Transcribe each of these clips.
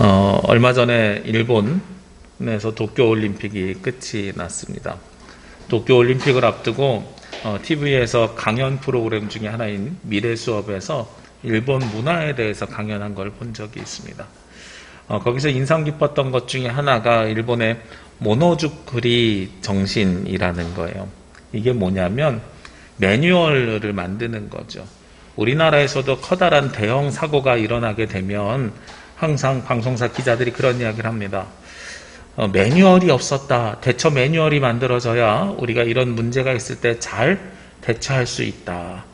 얼마 전에 일본에서 도쿄올림픽이 끝이 났습니다. 도쿄올림픽을 앞두고 TV에서 강연 프로그램 중에 하나인 미래수업에서 일본 문화에 대해서 강연한 걸 본 적이 있습니다. 거기서 인상 깊었던 것 중에 하나가 일본의 모노주쿠리 정신이라는 거예요. 이게 뭐냐면 매뉴얼을 만드는 거죠. 우리나라에서도 커다란 대형 사고가 일어나게 되면 항상 방송사 기자들이 그런 이야기를 합니다. 매뉴얼이 없었다. 대처 매뉴얼이 만들어져야 우리가 이런 문제가 있을 때 잘 대처할 수 있다.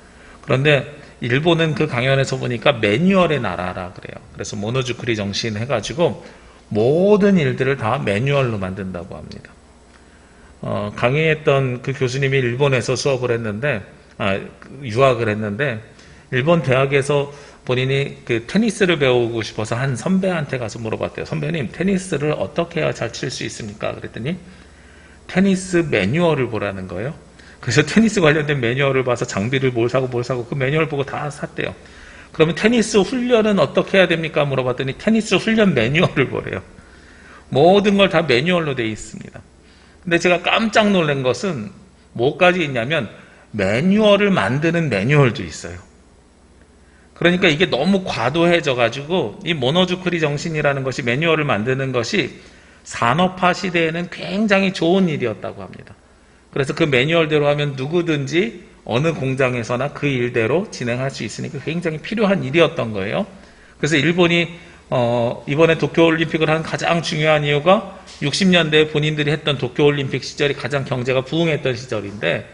그런데 일본은 그 강연에서 보니까 매뉴얼의 나라라 그래요. 그래서 모노주쿠리 정신 해가지고 모든 일들을 다 매뉴얼로 만든다고 합니다. 강의했던 그 교수님이 일본에서 수업을 했는데, 유학을 했는데, 일본 대학에서 본인이 그 테니스를 배우고 싶어서 한 선배한테 가서 물어봤대요. 선배님, 테니스를 어떻게 해야 잘 칠 수 있습니까? 그랬더니 테니스 매뉴얼을 보라는 거예요. 그래서 테니스 관련된 매뉴얼을 봐서 장비를 뭘 사고 그 매뉴얼 보고 다 샀대요. 그러면 테니스 훈련은 어떻게 해야 됩니까? 물어봤더니 테니스 훈련 매뉴얼을 보래요. 모든 걸 다 매뉴얼로 되어 있습니다. 근데 제가 깜짝 놀란 것은 뭐까지 있냐면 매뉴얼을 만드는 매뉴얼도 있어요. 그러니까 이게 너무 과도해져 가지고 이 모노주쿠리 정신이라는 것이 매뉴얼을 만드는 것이 산업화 시대에는 굉장히 좋은 일이었다고 합니다. 그래서 그 매뉴얼대로 하면 누구든지 어느 공장에서나 그 일대로 진행할 수 있으니까 굉장히 필요한 일이었던 거예요. 그래서 일본이 이번에 도쿄올림픽을 한 가장 중요한 이유가 60년대에 본인들이 했던 도쿄올림픽 시절이 가장 경제가 부흥했던 시절인데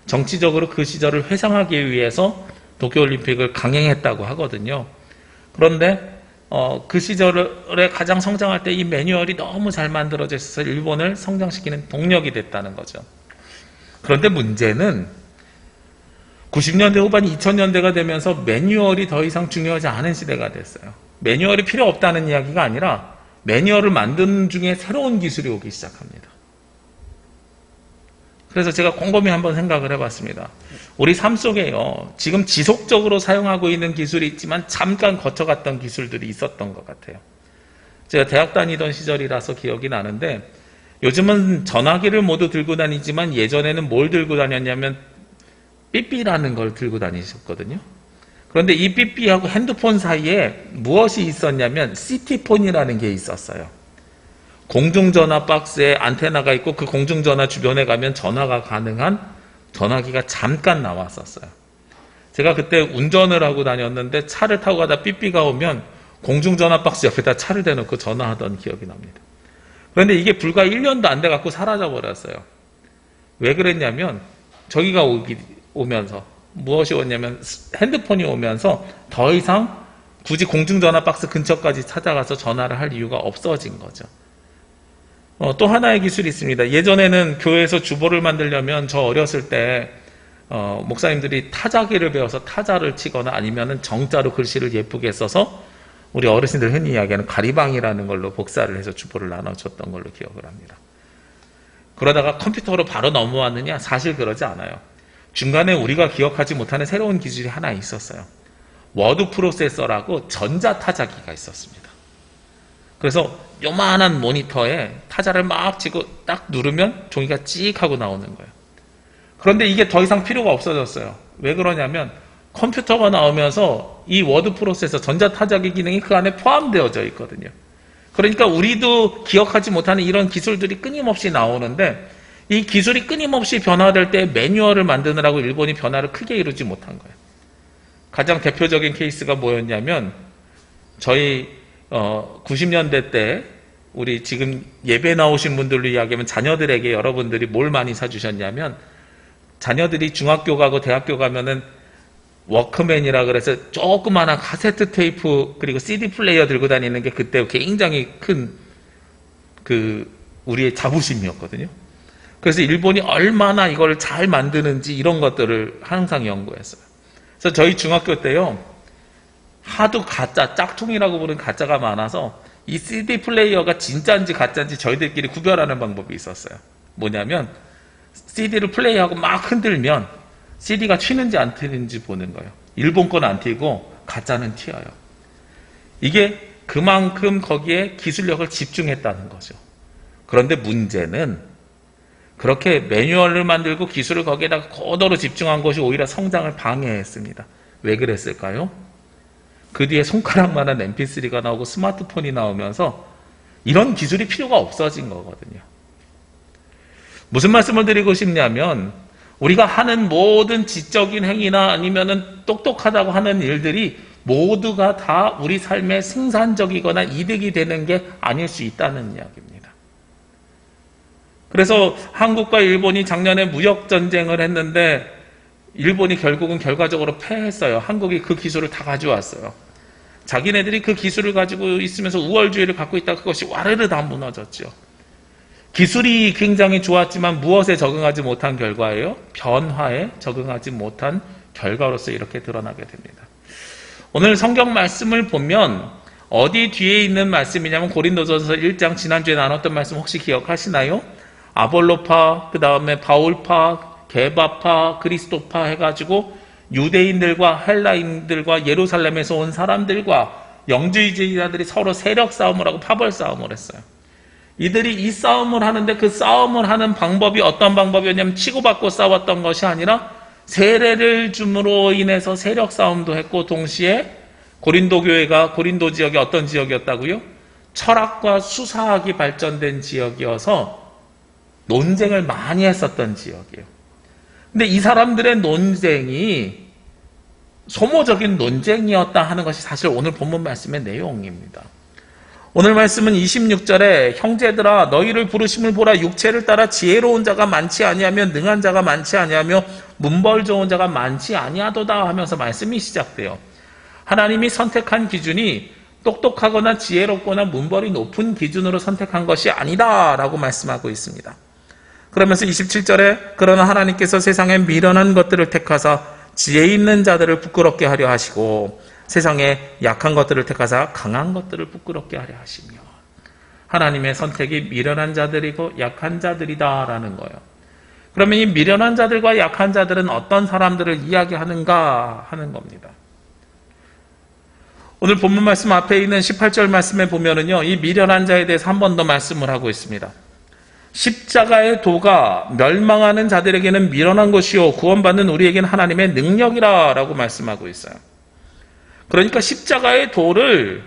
정치적으로 그 시절을 회상하기 위해서 도쿄올림픽을 강행했다고 하거든요. 그런데 그 시절에 가장 성장할 때 이 매뉴얼이 너무 잘 만들어져 있어서 일본을 성장시키는 동력이 됐다는 거죠. 그런데 문제는 90년대 후반 2000년대가 되면서 매뉴얼이 더 이상 중요하지 않은 시대가 됐어요. 매뉴얼이 필요 없다는 이야기가 아니라 매뉴얼을 만드는 중에 새로운 기술이 오기 시작합니다. 그래서 제가 곰곰이 한번 생각을 해봤습니다. 우리 삶 속에요, 지금 지속적으로 사용하고 있는 기술이 있지만 잠깐 거쳐갔던 기술들이 있었던 것 같아요. 제가 대학 다니던 시절이라서 기억이 나는데 요즘은 전화기를 모두 들고 다니지만 예전에는 뭘 들고 다녔냐면 삐삐라는 걸 들고 다니셨거든요. 그런데 이 삐삐하고 핸드폰 사이에 무엇이 있었냐면 시티폰이라는 게 있었어요. 공중전화 박스에 안테나가 있고 그 공중전화 주변에 가면 전화가 가능한 전화기가 잠깐 나왔었어요. 제가 그때 운전을 하고 다녔는데 차를 타고 가다 삐삐가 오면 공중전화 박스 옆에다 차를 대놓고 전화하던 기억이 납니다. 그런데 이게 불과 1년도 안 돼갖고 사라져 버렸어요. 왜 그랬냐면 저기가 오면서 무엇이 오냐면 핸드폰이 오면서 더 이상 굳이 공중전화 박스 근처까지 찾아가서 전화를 할 이유가 없어진 거죠. 또 하나의 기술이 있습니다. 예전에는 교회에서 주보를 만들려면 저 어렸을 때 목사님들이 타자기를 배워서 타자를 치거나 아니면은 정자로 글씨를 예쁘게 써서 우리 어르신들 흔히 이야기하는 가리방이라는 걸로 복사를 해서 주보를 나눠줬던 걸로 기억을 합니다. 그러다가 컴퓨터로 바로 넘어왔느냐? 사실 그러지 않아요. 중간에 우리가 기억하지 못하는 새로운 기술이 하나 있었어요. 워드 프로세서라고 전자타자기가 있었습니다. 그래서 요만한 모니터에 타자를 막 치고 딱 누르면 종이가 찍 하고 나오는 거예요. 그런데 이게 더 이상 필요가 없어졌어요. 왜 그러냐면 컴퓨터가 나오면서 이 워드 프로세서 전자타자기 기능이 그 안에 포함되어져 있거든요. 그러니까 우리도 기억하지 못하는 이런 기술들이 끊임없이 나오는데 이 기술이 끊임없이 변화될 때 매뉴얼을 만드느라고 일본이 변화를 크게 이루지 못한 거예요. 가장 대표적인 케이스가 뭐였냐면 저희 90년대 때 우리 지금 예배 나오신 분들로 이야기하면 자녀들에게 여러분들이 뭘 많이 사주셨냐면 자녀들이 중학교 가고 대학교 가면은 워크맨이라 그래서 조그마한 카세트 테이프 그리고 CD 플레이어 들고 다니는 게 그때 굉장히 큰 우리의 자부심이었거든요. 그래서 일본이 얼마나 이걸 잘 만드는지 이런 것들을 항상 연구했어요. 그래서 저희 중학교 때요, 하도 가짜, 짝퉁이라고 부르는 가짜가 많아서 이 CD 플레이어가 진짜인지 가짜인지 저희들끼리 구별하는 방법이 있었어요. 뭐냐면 CD를 플레이하고 막 흔들면 CD가 튀는지 안 튀는지 보는 거예요. 일본 건 안 튀고 가짜는 튀어요. 이게 그만큼 거기에 기술력을 집중했다는 거죠. 그런데 문제는 그렇게 매뉴얼을 만들고 기술을 거기에다가 고도로 집중한 것이 오히려 성장을 방해했습니다. 왜 그랬을까요? 그 뒤에 손가락만한 mp3가 나오고 스마트폰이 나오면서 이런 기술이 필요가 없어진 거거든요. 무슨 말씀을 드리고 싶냐면 우리가 하는 모든 지적인 행위나 아니면은 똑똑하다고 하는 일들이 모두가 다 우리 삶에 생산적이거나 이득이 되는 게 아닐 수 있다는 이야기입니다. 그래서 한국과 일본이 작년에 무역전쟁을 했는데 일본이 결국은 결과적으로 패했어요. 한국이 그 기술을 다 가져왔어요. 자기네들이 그 기술을 가지고 있으면서 우월주의를 갖고 있다 그것이 와르르 다 무너졌죠. 기술이 굉장히 좋았지만 무엇에 적응하지 못한 결과예요? 변화에 적응하지 못한 결과로서 이렇게 드러나게 됩니다. 오늘 성경 말씀을 보면 어디 뒤에 있는 말씀이냐면 고린도전서 1장 지난주에 나눴던 말씀 혹시 기억하시나요? 아볼로파, 그 다음에 바울파, 게바파, 그리스도파 해가지고 유대인들과 헬라인들과 예루살렘에서 온 사람들과 영주주의자들이 서로 세력 싸움을 하고 파벌 싸움을 했어요. 이들이 이 싸움을 하는데 그 싸움을 하는 방법이 어떤 방법이었냐면 치고받고 싸웠던 것이 아니라 세례를 줌으로 인해서 세력 싸움도 했고 동시에 고린도 교회가 고린도 지역이 어떤 지역이었다고요? 철학과 수사학이 발전된 지역이어서 논쟁을 많이 했었던 지역이에요. 근데 이 사람들의 논쟁이 소모적인 논쟁이었다 하는 것이 사실 오늘 본문 말씀의 내용입니다. 오늘 말씀은 26절에 형제들아 너희를 부르심을 보라 육체를 따라 지혜로운 자가 많지 아니하며 능한 자가 많지 아니하며 문벌 좋은 자가 많지 아니하도다 하면서 말씀이 시작돼요. 하나님이 선택한 기준이 똑똑하거나 지혜롭거나 문벌이 높은 기준으로 선택한 것이 아니다 라고 말씀하고 있습니다. 그러면서 27절에 그러나 하나님께서 세상에 미련한 것들을 택하사 지혜 있는 자들을 부끄럽게 하려 하시고 세상에 약한 것들을 택하사 강한 것들을 부끄럽게 하려 하시며 하나님의 선택이 미련한 자들이고 약한 자들이다라는 거예요. 그러면 이 미련한 자들과 약한 자들은 어떤 사람들을 이야기하는가 하는 겁니다. 오늘 본문 말씀 앞에 있는 18절 말씀에 보면은요, 이 미련한 자에 대해서 한 번 더 말씀을 하고 있습니다. 십자가의 도가 멸망하는 자들에게는 미련한 것이요 구원받는 우리에게는 하나님의 능력이라 라고 말씀하고 있어요. 그러니까 십자가의 도를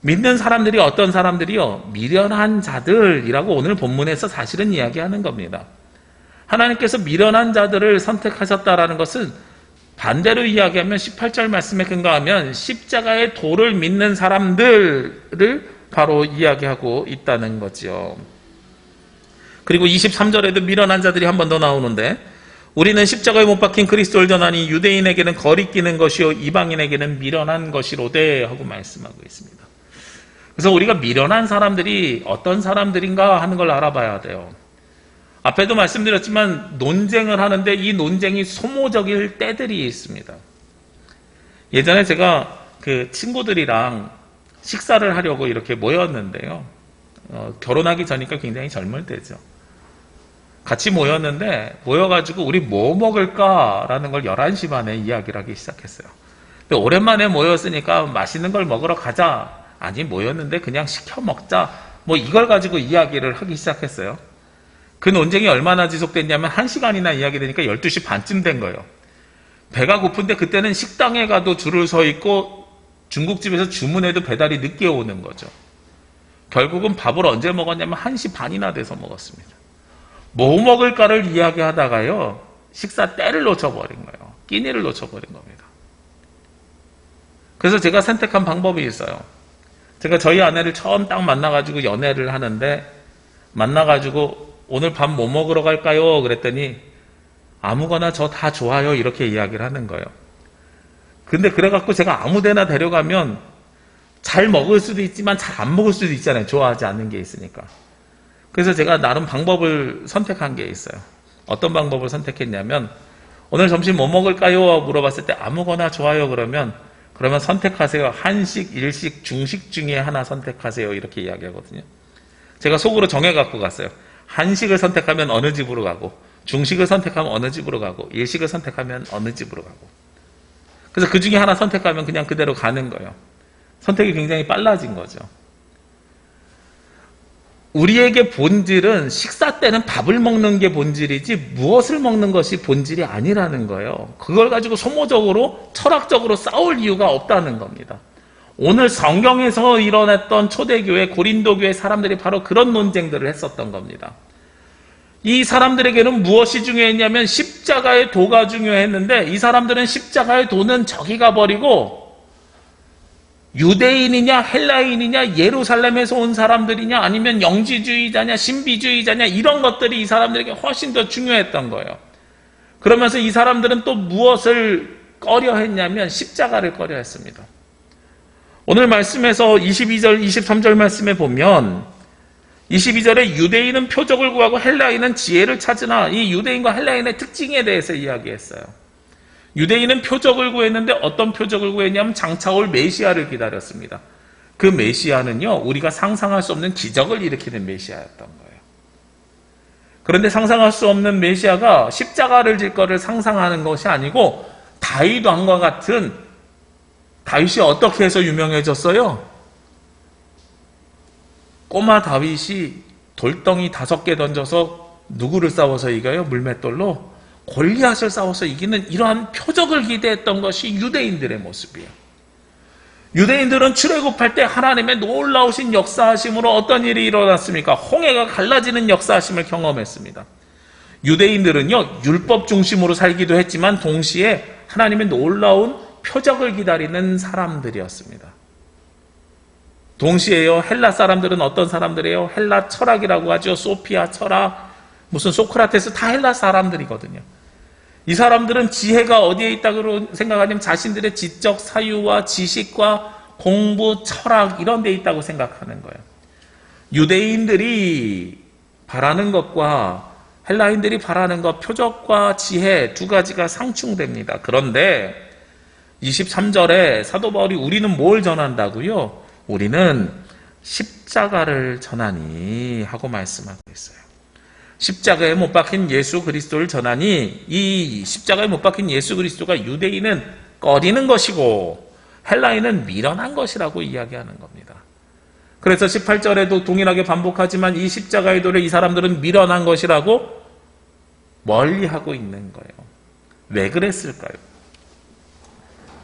믿는 사람들이 어떤 사람들이요? 미련한 자들이라고 오늘 본문에서 사실은 이야기하는 겁니다. 하나님께서 미련한 자들을 선택하셨다라는 것은 반대로 이야기하면 18절 말씀에 근거하면 십자가의 도를 믿는 사람들을 바로 이야기하고 있다는 거죠. 그리고 23절에도 미련한 자들이 한 번 더 나오는데 우리는 십자가에 못 박힌 그리스도를 전하니 유대인에게는 거리끼는 것이요 이방인에게는 미련한 것이로되 하고 말씀하고 있습니다. 그래서 우리가 미련한 사람들이 어떤 사람들인가 하는 걸 알아봐야 돼요. 앞에도 말씀드렸지만 논쟁을 하는데 이 논쟁이 소모적일 때들이 있습니다. 예전에 제가 그 친구들이랑 식사를 하려고 이렇게 모였는데요. 결혼하기 전이니까 굉장히 젊을 때죠. 같이 모여가지고 우리 뭐 먹을까라는 걸 11시 반에 이야기를 하기 시작했어요. 근데 오랜만에 모였으니까 맛있는 걸 먹으러 가자. 아니 모였는데 그냥 시켜 먹자. 뭐 이걸 가지고 이야기를 하기 시작했어요. 그 논쟁이 얼마나 지속됐냐면 1시간이나 이야기되니까 12시 반쯤 된 거예요. 배가 고픈데 그때는 식당에 가도 줄을 서 있고 중국집에서 주문해도 배달이 늦게 오는 거죠. 결국은 밥을 언제 먹었냐면 1시 반이나 돼서 먹었습니다. 뭐 먹을까를 이야기하다가요. 식사 때를 놓쳐버린 거예요. 끼니를 놓쳐버린 겁니다. 그래서 제가 선택한 방법이 있어요. 제가 저희 아내를 처음 딱 만나가지고 연애를 하는데 만나가지고 오늘 밥 뭐 먹으러 갈까요? 그랬더니 아무거나 저 다 좋아요. 이렇게 이야기를 하는 거예요. 근데 그래갖고 제가 아무 데나 데려가면 잘 먹을 수도 있지만 잘 안 먹을 수도 있잖아요. 좋아하지 않는 게 있으니까. 그래서 제가 나름 방법을 선택한 게 있어요. 어떤 방법을 선택했냐면 오늘 점심 뭐 먹을까요? 물어봤을 때 아무거나 좋아요. 그러면 선택하세요. 한식, 일식, 중식 중에 하나 선택하세요. 이렇게 이야기하거든요. 제가 속으로 정해갖고 갔어요. 한식을 선택하면 어느 집으로 가고 중식을 선택하면 어느 집으로 가고 일식을 선택하면 어느 집으로 가고 그래서 그 중에 하나 선택하면 그냥 그대로 가는 거예요. 선택이 굉장히 빨라진 거죠. 우리에게 본질은 식사 때는 밥을 먹는 게 본질이지 무엇을 먹는 것이 본질이 아니라는 거예요. 그걸 가지고 소모적으로 철학적으로 싸울 이유가 없다는 겁니다. 오늘 성경에서 일어났던 초대교회 고린도교회 사람들이 바로 그런 논쟁들을 했었던 겁니다. 이 사람들에게는 무엇이 중요했냐면 십자가의 도가 중요했는데 이 사람들은 십자가의 도는 저기 가버리고 유대인이냐 헬라인이냐 예루살렘에서 온 사람들이냐 아니면 영지주의자냐 신비주의자냐 이런 것들이 이 사람들에게 훨씬 더 중요했던 거예요. 그러면서 이 사람들은 또 무엇을 꺼려했냐면 십자가를 꺼려했습니다. 오늘 말씀에서 22절 23절 말씀에 보면 22절에 유대인은 표적을 구하고 헬라인은 지혜를 찾으나 이 유대인과 헬라인의 특징에 대해서 이야기했어요. 유대인은 표적을 구했는데 어떤 표적을 구했냐면 장차 올 메시아를 기다렸습니다. 그 메시아는요, 우리가 상상할 수 없는 기적을 일으키는 메시아였던 거예요. 그런데 상상할 수 없는 메시아가 십자가를 질 거를 상상하는 것이 아니고 다윗 왕과 같은 다윗이 어떻게 해서 유명해졌어요? 꼬마 다윗이 돌덩이 5개 던져서 누구를 싸워서 이겨요? 물맷돌로? 골리앗을 싸워서 이기는 이러한 표적을 기대했던 것이 유대인들의 모습이에요. 유대인들은 출애굽할 때 하나님의 놀라우신 역사하심으로 어떤 일이 일어났습니까? 홍해가 갈라지는 역사하심을 경험했습니다. 유대인들은요, 율법 중심으로 살기도 했지만 동시에 하나님의 놀라운 표적을 기다리는 사람들이었습니다. 동시에요, 헬라 사람들은 어떤 사람들이에요? 헬라 철학이라고 하죠. 소피아 철학, 무슨 소크라테스 다 헬라 사람들이거든요. 이 사람들은 지혜가 어디에 있다고 생각하냐면 자신들의 지적 사유와 지식과 공부, 철학 이런 데 있다고 생각하는 거예요. 유대인들이 바라는 것과 헬라인들이 바라는 것, 표적과 지혜 두 가지가 상충됩니다. 그런데 23절에 사도 바울이 우리는 뭘 전한다고요? 우리는 십자가를 전하니 하고 말씀하고 있어요. 십자가에 못 박힌 예수 그리스도를 전하니 이 십자가에 못 박힌 예수 그리스도가 유대인은 꺼리는 것이고 헬라인은 미련한 것이라고 이야기하는 겁니다. 그래서 18절에도 동일하게 반복하지만 이 십자가의 도를 이 사람들은 미련한 것이라고 멀리하고 있는 거예요. 왜 그랬을까요?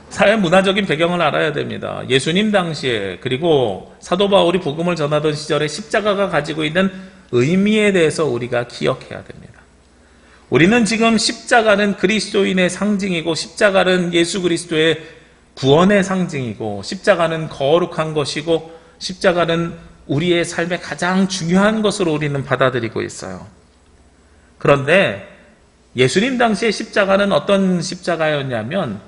사회 문화적인 배경을 알아야 됩니다. 예수님 당시에 그리고 사도 바울이 복음을 전하던 시절에 십자가가 가지고 있는 의미에 대해서 우리가 기억해야 됩니다. 우리는 지금 십자가는 그리스도인의 상징이고 십자가는 예수 그리스도의 구원의 상징이고 십자가는 거룩한 것이고 십자가는 우리의 삶의 가장 중요한 것으로 우리는 받아들이고 있어요. 그런데 예수님 당시의 십자가는 어떤 십자가였냐면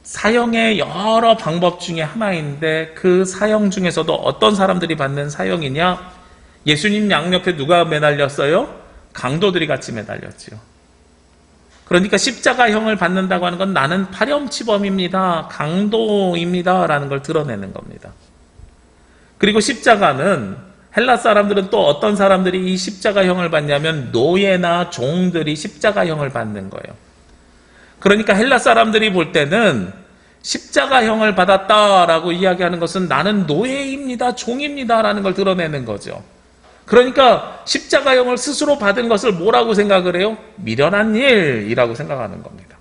사형의 여러 방법 중에 하나인데 그 사형 중에서도 어떤 사람들이 받는 사형이냐? 예수님 양옆에 누가 매달렸어요? 강도들이 같이 매달렸지요. 그러니까 십자가형을 받는다고 하는 건 나는 파렴치범입니다. 강도입니다. 라는 걸 드러내는 겁니다. 그리고 십자가는 헬라 사람들은 또 어떤 사람들이 이 십자가형을 받냐면 노예나 종들이 십자가형을 받는 거예요. 그러니까 헬라 사람들이 볼 때는 십자가형을 받았다라고 이야기하는 것은 나는 노예입니다. 종입니다. 라는 걸 드러내는 거죠. 그러니까 십자가형을 스스로 받은 것을 뭐라고 생각을 해요? 미련한 일이라고 생각하는 겁니다.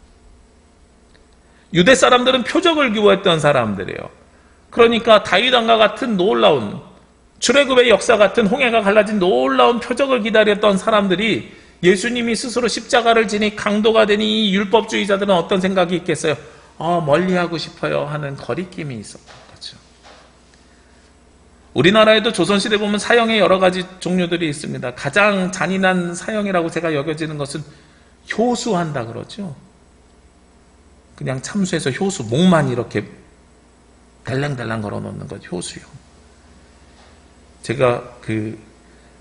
유대 사람들은 표적을 기워했던 사람들이에요. 그러니까 다윗왕과 같은 놀라운 출애굽의 역사 같은 홍해가 갈라진 놀라운 표적을 기다렸던 사람들이 예수님이 스스로 십자가를 지니 강도가 되니 이 율법주의자들은 어떤 생각이 있겠어요? 멀리하고 싶어요 하는 거리낌이 있었던 거죠. 우리나라에도 조선시대 보면 사형의 여러 가지 종류들이 있습니다. 가장 잔인한 사형이라고 제가 여겨지는 것은 효수한다 그러죠. 그냥 참수해서 효수, 목만 이렇게 달랑달랑 걸어놓는 것, 효수형. 제가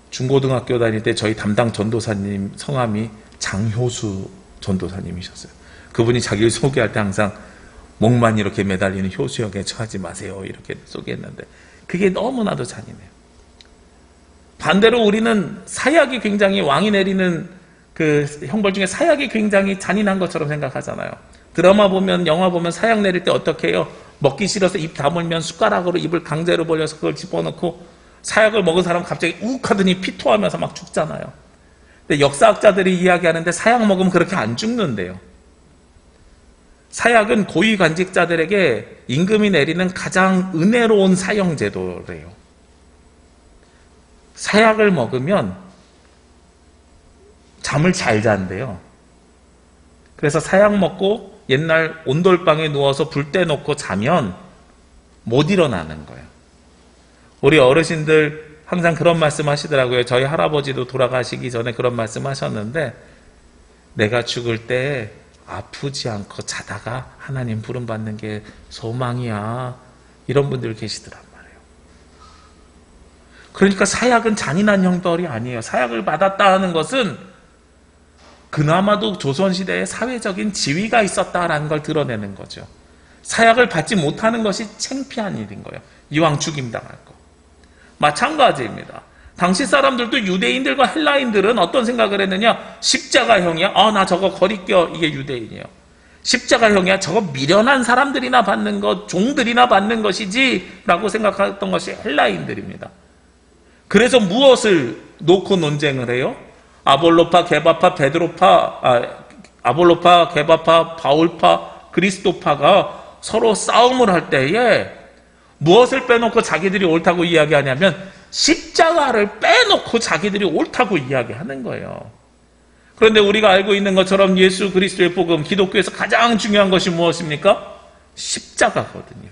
중고등학교 다닐 때 저희 담당 전도사님 성함이 장효수 전도사님이셨어요. 그분이 자기를 소개할 때 항상 목만 이렇게 매달리는 효수형에 처하지 마세요 이렇게 소개했는데 그게 너무나도 잔인해요. 반대로 우리는 사약이 굉장히 왕이 내리는 그 형벌 중에 사약이 굉장히 잔인한 것처럼 생각하잖아요. 드라마 보면, 영화 보면 사약 내릴 때 어떻게 해요? 먹기 싫어서 입 다물면 숟가락으로 입을 강제로 벌려서 그걸 집어넣고 사약을 먹은 사람 갑자기 욱 하더니 피토하면서 막 죽잖아요. 근데 역사학자들이 이야기하는데 사약 먹으면 그렇게 안 죽는데요. 사약은 고위관직자들에게 임금이 내리는 가장 은혜로운 사형제도래요. 사약을 먹으면 잠을 잘 잔대요. 그래서 사약 먹고 옛날 온돌방에 누워서 불 떼놓고 자면 못 일어나는 거예요. 우리 어르신들 항상 그런 말씀 하시더라고요. 저희 할아버지도 돌아가시기 전에 그런 말씀 하셨는데, 내가 죽을 때 아프지 않고 자다가 하나님 부름 받는 게 소망이야. 이런 분들 계시더란 말이에요. 그러니까 사약은 잔인한 형벌이 아니에요. 사약을 받았다 하는 것은 그나마도 조선시대에 사회적인 지위가 있었다라는 걸 드러내는 거죠. 사약을 받지 못하는 것이 창피한 일인 거예요. 이왕 죽임당할 거. 마찬가지입니다. 당시 사람들도 유대인들과 헬라인들은 어떤 생각을 했느냐? 십자가형이야? 나 저거 거리껴. 이게 유대인이에요. 십자가형이야? 저거 미련한 사람들이나 받는 것, 종들이나 받는 것이지 라고 생각했던 것이 헬라인들입니다. 그래서 무엇을 놓고 논쟁을 해요? 아볼로파, 게바파, 아볼로파, 게바파, 바울파, 그리스도파가 서로 싸움을 할 때에 무엇을 빼놓고 자기들이 옳다고 이야기하냐면 십자가를 빼놓고 자기들이 옳다고 이야기하는 거예요. 그런데 우리가 알고 있는 것처럼 예수 그리스도의 복음, 기독교에서 가장 중요한 것이 무엇입니까? 십자가거든요.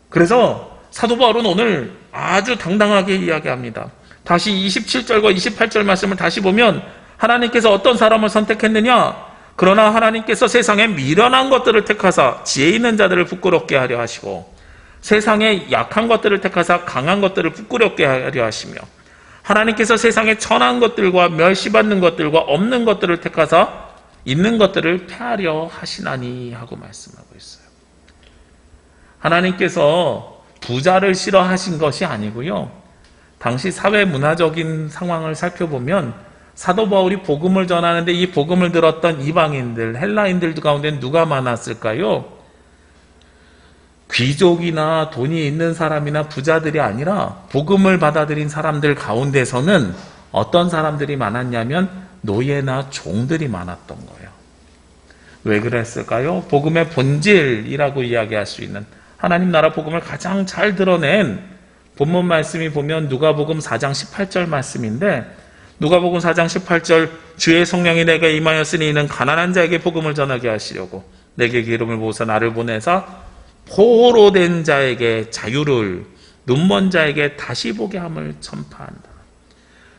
그래서 사도 바울은 오늘 아주 당당하게 이야기합니다. 다시 27절과 28절 말씀을 다시 보면 하나님께서 어떤 사람을 선택했느냐? 그러나 하나님께서 세상에 미련한 것들을 택하사 지혜 있는 자들을 부끄럽게 하려 하시고 세상에 약한 것들을 택하사 강한 것들을 부끄럽게 하려 하시며 하나님께서 세상에 천한 것들과 멸시받는 것들과 없는 것들을 택하사 있는 것들을 폐하려 하시나니 하고 말씀하고 있어요. 하나님께서 부자를 싫어하신 것이 아니고요. 당시 사회 문화적인 상황을 살펴보면 사도 바울이 복음을 전하는데 이 복음을 들었던 이방인들, 헬라인들 가운데 누가 많았을까요? 귀족이나 돈이 있는 사람이나 부자들이 아니라 복음을 받아들인 사람들 가운데서는 어떤 사람들이 많았냐면 노예나 종들이 많았던 거예요. 왜 그랬을까요? 복음의 본질이라고 이야기할 수 있는 하나님 나라 복음을 가장 잘 드러낸 본문 말씀이 보면 누가복음 4장 18절 말씀인데 누가복음 4장 18절 주의 성령이 내게 임하였으니 이는 가난한 자에게 복음을 전하게 하시려고 내게 기름을 부어서 나를 보내사 포로된 자에게 자유를 눈먼 자에게 다시 보게 함을 전파한다.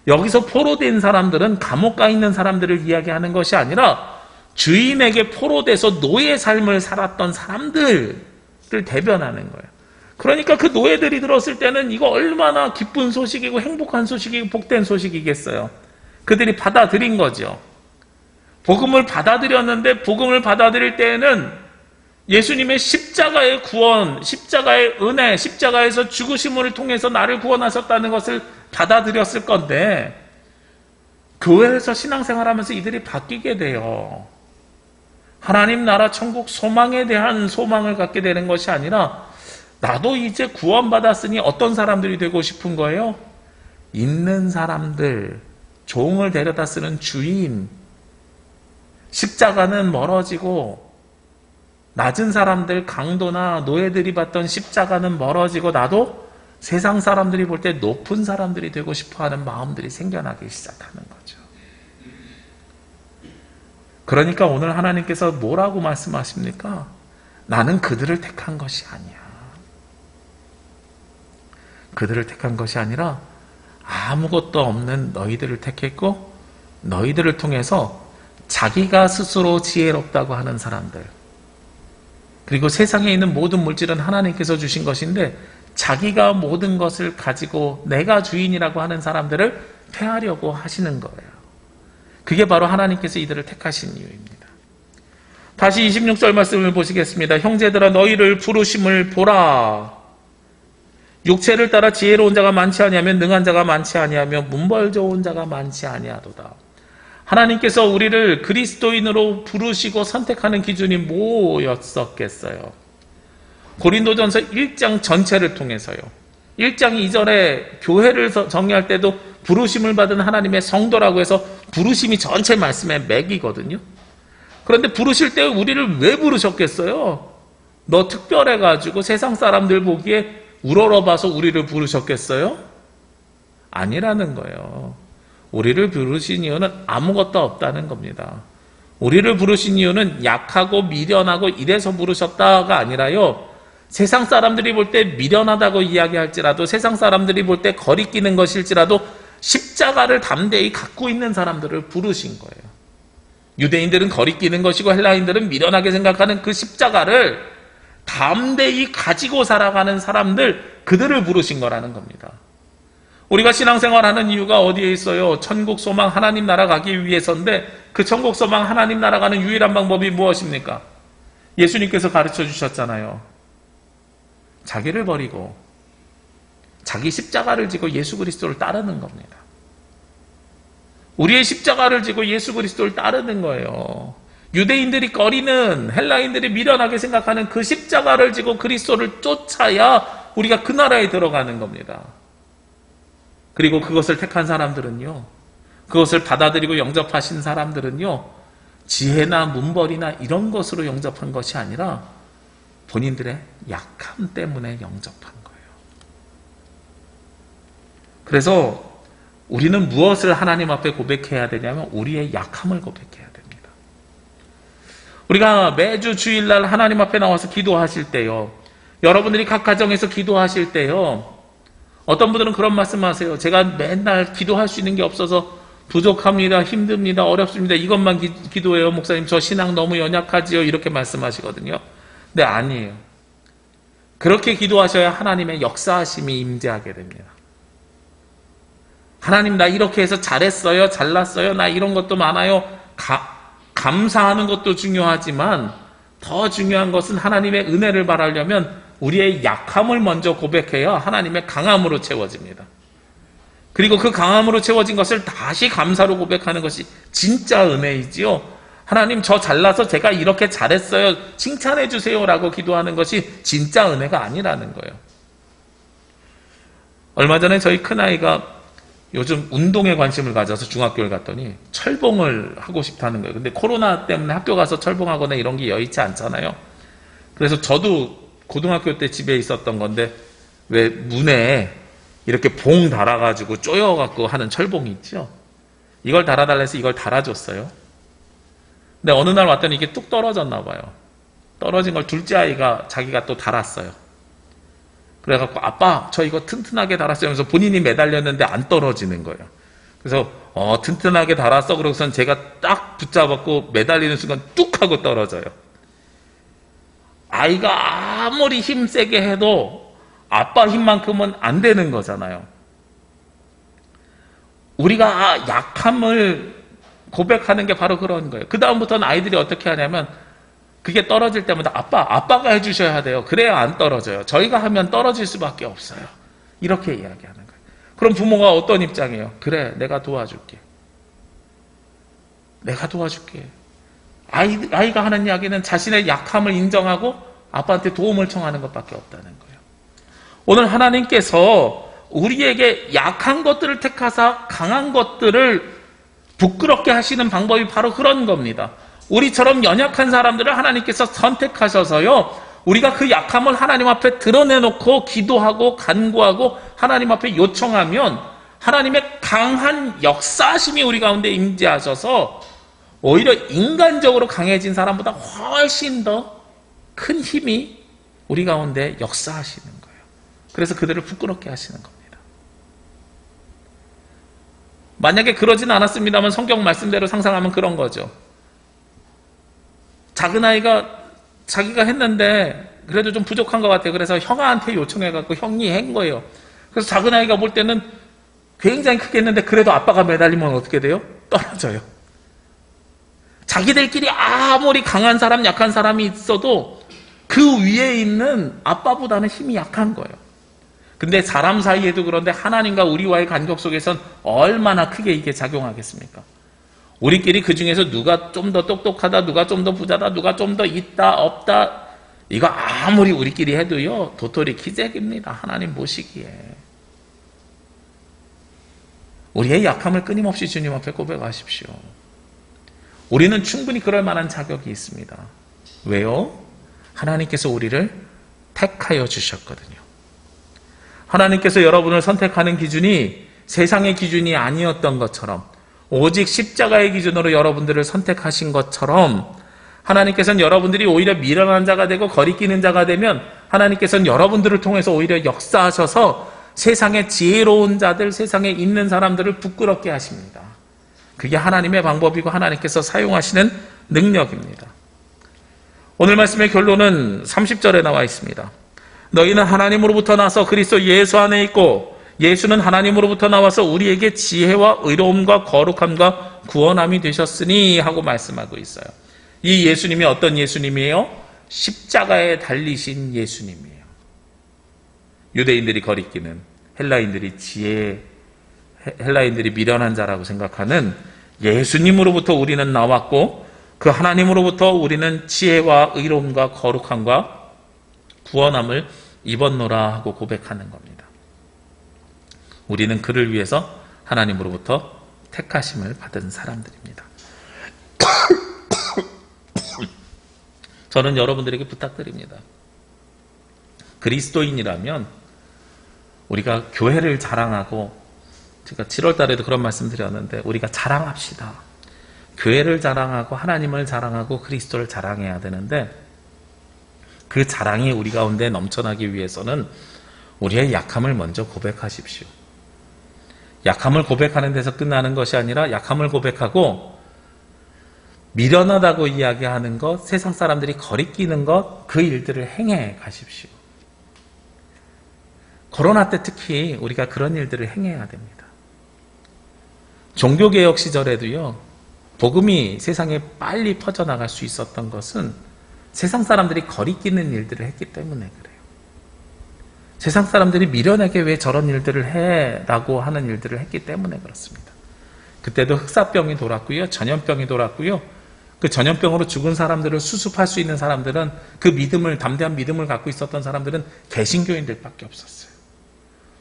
여기서 포로된 사람들은 감옥 가 있는 사람들을 이야기하는 것이 아니라 주인에게 포로돼서 노예 삶을 살았던 사람들을 대변하는 거예요. 그러니까 그 노예들이 들었을 때는 이거 얼마나 기쁜 소식이고 행복한 소식이고 복된 소식이겠어요. 그들이 받아들인 거죠. 복음을 받아들였는데 복음을 받아들일 때에는 예수님의 십자가의 구원, 십자가의 은혜, 십자가에서 죽으심을 통해서 나를 구원하셨다는 것을 받아들였을 건데 교회에서 신앙생활하면서 이들이 바뀌게 돼요. 하나님 나라 천국 소망에 대한 소망을 갖게 되는 것이 아니라 나도 이제 구원받았으니 어떤 사람들이 되고 싶은 거예요? 있는 사람들, 종을 데려다 쓰는 주인, 십자가는 멀어지고 낮은 사람들, 강도나 노예들이 받던 십자가는 멀어지고 나도 세상 사람들이 볼 때 높은 사람들이 되고 싶어하는 마음들이 생겨나기 시작하는 거죠. 그러니까 오늘 하나님께서 뭐라고 말씀하십니까? 나는 그들을 택한 것이 아니야. 그들을 택한 것이 아니라 아무것도 없는 너희들을 택했고 너희들을 통해서 자기가 스스로 지혜롭다고 하는 사람들, 그리고 세상에 있는 모든 물질은 하나님께서 주신 것인데 자기가 모든 것을 가지고 내가 주인이라고 하는 사람들을 폐하려고 하시는 거예요. 그게 바로 하나님께서 이들을 택하신 이유입니다. 다시 26절 말씀을 보시겠습니다. 형제들아 너희를 부르심을 보라. 육체를 따라 지혜로운 자가 많지 아니하며 능한 자가 많지 아니하며 문벌 좋은 자가 많지 아니하도다. 하나님께서 우리를 그리스도인으로 부르시고 선택하는 기준이 뭐였었겠어요? 고린도전서 1장 전체를 통해서요. 1장 이전에 교회를 정리할 때도 부르심을 받은 하나님의 성도라고 해서 부르심이 전체 말씀의 맥이거든요. 그런데 부르실 때 우리를 왜 부르셨겠어요? 너 특별해가지고 세상 사람들 보기에 우러러봐서 우리를 부르셨겠어요? 아니라는 거예요. 우리를 부르신 이유는 아무것도 없다는 겁니다. 우리를 부르신 이유는 약하고 미련하고 이래서 부르셨다가 아니라요. 세상 사람들이 볼 때 미련하다고 이야기할지라도, 세상 사람들이 볼 때 거리끼는 것일지라도 십자가를 담대히 갖고 있는 사람들을 부르신 거예요. 유대인들은 거리끼는 것이고 헬라인들은 미련하게 생각하는 그 십자가를 담대히 가지고 살아가는 사람들, 그들을 부르신 거라는 겁니다. 우리가 신앙생활하는 이유가 어디에 있어요? 천국 소망 하나님 나라 가기 위해서인데, 그 천국 소망 하나님 나라 가는 유일한 방법이 무엇입니까? 예수님께서 가르쳐 주셨잖아요. 자기를 버리고 자기 십자가를 지고 예수 그리스도를 따르는 겁니다. 우리의 십자가를 지고 예수 그리스도를 따르는 거예요. 유대인들이 꺼리는, 헬라인들이 미련하게 생각하는 그 십자가를 지고 그리스도를 쫓아야 우리가 그 나라에 들어가는 겁니다. 그리고 그것을 택한 사람들은요, 그것을 받아들이고 영접하신 사람들은요, 지혜나 문벌이나 이런 것으로 영접한 것이 아니라 본인들의 약함 때문에 영접한 거예요. 그래서 우리는 무엇을 하나님 앞에 고백해야 되냐면 우리의 약함을 고백해야 됩니다. 우리가 매주 주일날 하나님 앞에 나와서 기도하실 때요, 여러분들이 각 가정에서 기도하실 때요, 어떤 분들은 그런 말씀하세요. 제가 맨날 기도할 수 있는 게 없어서 부족합니다, 힘듭니다, 어렵습니다, 이것만 기도해요 목사님, 저 신앙 너무 연약하지요, 이렇게 말씀하시거든요. 네, 아니에요. 그렇게 기도하셔야 하나님의 역사하심이 임재하게 됩니다. 하나님, 나 이렇게 해서 잘했어요, 잘났어요, 나 이런 것도 많아요. 감사하는 것도 중요하지만 더 중요한 것은 하나님의 은혜를 바라려면 우리의 약함을 먼저 고백해야 하나님의 강함으로 채워집니다. 그리고 그 강함으로 채워진 것을 다시 감사로 고백하는 것이 진짜 은혜이지요. 하나님, 저 잘나서 제가 이렇게 잘했어요, 칭찬해 주세요 라고 기도하는 것이 진짜 은혜가 아니라는 거예요. 얼마 전에 저희 큰아이가 요즘 운동에 관심을 가져서 중학교를 갔더니 철봉을 하고 싶다는 거예요. 근데 코로나 때문에 학교 가서 철봉하거나 이런 게 여의치 않잖아요. 그래서 저도 고등학교 때 집에 있었던 건데, 왜 문에 이렇게 봉 달아가지고 쪼여갖고 하는 철봉이 있죠. 이걸 달아달라 해서 이걸 달아줬어요. 근데 어느 날 왔더니 이게 뚝 떨어졌나 봐요. 떨어진 걸 둘째 아이가 자기가 또 달았어요. 그래갖고 아빠, 저 이거 튼튼하게 달았어요 하면서 본인이 매달렸는데 안 떨어지는 거예요. 그래서 튼튼하게 달았어. 그러고선 제가 딱 붙잡았고 매달리는 순간 뚝 하고 떨어져요. 아이가 아무리 힘세게 해도 아빠 힘만큼은 안 되는 거잖아요. 우리가 약함을 고백하는 게 바로 그런 거예요. 그 다음부터는 아이들이 어떻게 하냐면 그게 떨어질 때마다 아빠가 해주셔야 돼요. 그래야 안 떨어져요. 저희가 하면 떨어질 수밖에 없어요. 이렇게 이야기하는 거예요. 그럼 부모가 어떤 입장이에요? 그래, 내가 도와줄게. 내가 도와줄게. 아이가 하는 이야기는 자신의 약함을 인정하고 아빠한테 도움을 청하는 것밖에 없다는 거예요. 오늘 하나님께서 우리에게 약한 것들을 택하사 강한 것들을 부끄럽게 하시는 방법이 바로 그런 겁니다. 우리처럼 연약한 사람들을 하나님께서 선택하셔서요, 우리가 그 약함을 하나님 앞에 드러내놓고 기도하고 간구하고 하나님 앞에 요청하면 하나님의 강한 역사심이 우리 가운데 임재하셔서 오히려 인간적으로 강해진 사람보다 훨씬 더 큰 힘이 우리 가운데 역사하시는 거예요. 그래서 그들을 부끄럽게 하시는 겁니다. 만약에 그러진 않았습니다만 성경 말씀대로 상상하면 그런 거죠. 작은 아이가 자기가 했는데 그래도 좀 부족한 것 같아요. 그래서 형아한테 요청해갖고 형이 한 거예요. 그래서 작은 아이가 볼 때는 굉장히 크게 했는데 그래도 아빠가 매달리면 어떻게 돼요? 떨어져요. 자기들끼리 아무리 강한 사람, 약한 사람이 있어도 그 위에 있는 아빠보다는 힘이 약한 거예요. 근데 사람 사이에도 그런데 하나님과 우리와의 간격 속에선 얼마나 크게 이게 작용하겠습니까? 우리끼리 그 중에서 누가 좀 더 똑똑하다, 누가 좀 더 부자다, 누가 좀 더 있다, 없다, 이거 아무리 우리끼리 해도요, 도토리 키재기입니다. 하나님 보시기에. 우리의 약함을 끊임없이 주님 앞에 고백하십시오. 우리는 충분히 그럴 만한 자격이 있습니다. 왜요? 하나님께서 우리를 택하여 주셨거든요. 하나님께서 여러분을 선택하는 기준이 세상의 기준이 아니었던 것처럼, 오직 십자가의 기준으로 여러분들을 선택하신 것처럼, 하나님께서는 여러분들이 오히려 미련한 자가 되고 거리끼는 자가 되면 하나님께서는 여러분들을 통해서 오히려 역사하셔서 세상에 지혜로운 자들, 세상에 있는 사람들을 부끄럽게 하십니다. 그게 하나님의 방법이고 하나님께서 사용하시는 능력입니다. 오늘 말씀의 결론은 30절에 나와 있습니다. 너희는 하나님으로부터 나서 그리스도 예수 안에 있고 예수는 하나님으로부터 나와서 우리에게 지혜와 의로움과 거룩함과 구원함이 되셨으니 하고 말씀하고 있어요. 이 예수님이 어떤 예수님이에요? 십자가에 달리신 예수님이에요. 유대인들이 거리끼는, 헬라인들이 미련한 자라고 생각하는 예수님으로부터 우리는 나왔고 그 하나님으로부터 우리는 지혜와 의로움과 거룩함과 구원함을 입었노라 하고 고백하는 겁니다. 우리는 그를 위해서 하나님으로부터 택하심을 받은 사람들입니다. 저는 여러분들에게 부탁드립니다. 그리스도인이라면 우리가 교회를 자랑하고, 제가 7월 달에도 그런 말씀 드렸는데 우리가 자랑합시다. 교회를 자랑하고 하나님을 자랑하고 그리스도를 자랑해야 되는데, 그 자랑이 우리 가운데 넘쳐나기 위해서는 우리의 약함을 먼저 고백하십시오. 약함을 고백하는 데서 끝나는 것이 아니라 약함을 고백하고 미련하다고 이야기하는 것, 세상 사람들이 거리끼는 것, 그 일들을 행해 가십시오. 코로나 때 특히 우리가 그런 일들을 행해야 됩니다. 종교개혁 시절에도요, 복음이 세상에 빨리 퍼져나갈 수 있었던 것은 세상 사람들이 거리끼는 일들을 했기 때문에 그래요. 세상 사람들이 미련하게 왜 저런 일들을 해? 라고 하는 일들을 했기 때문에 그렇습니다. 그때도 흑사병이 돌았고요, 전염병이 돌았고요, 그 전염병으로 죽은 사람들을 수습할 수 있는 사람들은, 그 믿음을, 담대한 믿음을 갖고 있었던 사람들은 개신교인들밖에 없었어요.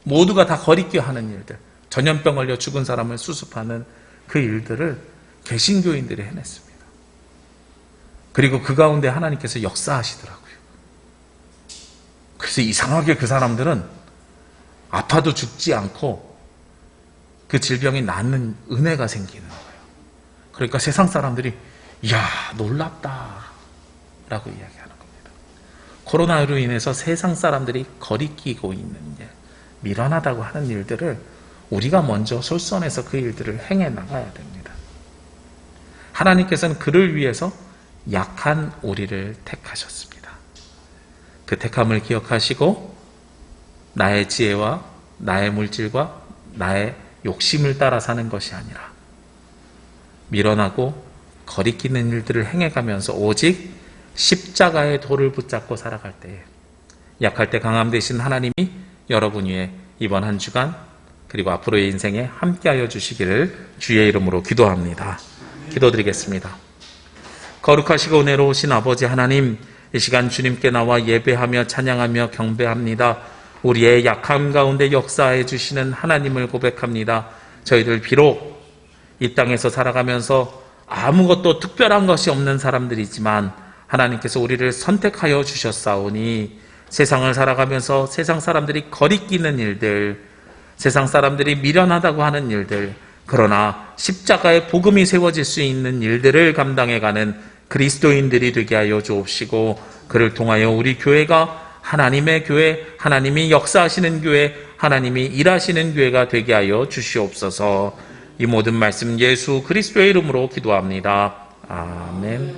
모두가 다 거리끼 하는 일들, 전염병 걸려 죽은 사람을 수습하는 그 일들을 개신교인들이 해냈습니다. 그리고 그 가운데 하나님께서 역사하시더라고요. 그래서 이상하게 그 사람들은 아파도 죽지 않고 그 질병이 낫는 은혜가 생기는 거예요. 그러니까 세상 사람들이 이야, 놀랍다 라고 이야기하는 겁니다. 코로나로 인해서 세상 사람들이 거리끼고 있는 일, 미련하다고 하는 일들을 우리가 먼저 솔선해서 그 일들을 행해 나가야 됩니다. 하나님께서는 그를 위해서 약한 우리를 택하셨습니다. 그 택함을 기억하시고 나의 지혜와 나의 물질과 나의 욕심을 따라 사는 것이 아니라 미련하고 거리끼는 일들을 행해가면서 오직 십자가의 도를 붙잡고 살아갈 때에 약할 때 강함 되신 하나님이 여러분 위에 이번 한 주간 그리고 앞으로의 인생에 함께하여 주시기를 주의 이름으로 기도합니다. 기도드리겠습니다. 거룩하시고 은혜로우신 아버지 하나님, 이 시간 주님께 나와 예배하며 찬양하며 경배합니다. 우리의 약함 가운데 역사해 주시는 하나님을 고백합니다. 저희들 비록 이 땅에서 살아가면서 아무것도 특별한 것이 없는 사람들이지만 하나님께서 우리를 선택하여 주셨사오니 세상을 살아가면서 세상 사람들이 거리끼는 일들, 세상 사람들이 미련하다고 하는 일들, 그러나 십자가의 복음이 세워질 수 있는 일들을 감당해가는 그리스도인들이 되게 하여 주옵시고, 그를 통하여 우리 교회가 하나님의 교회, 하나님이 역사하시는 교회, 하나님이 일하시는 교회가 되게 하여 주시옵소서. 이 모든 말씀 예수 그리스도의 이름으로 기도합니다. 아멘.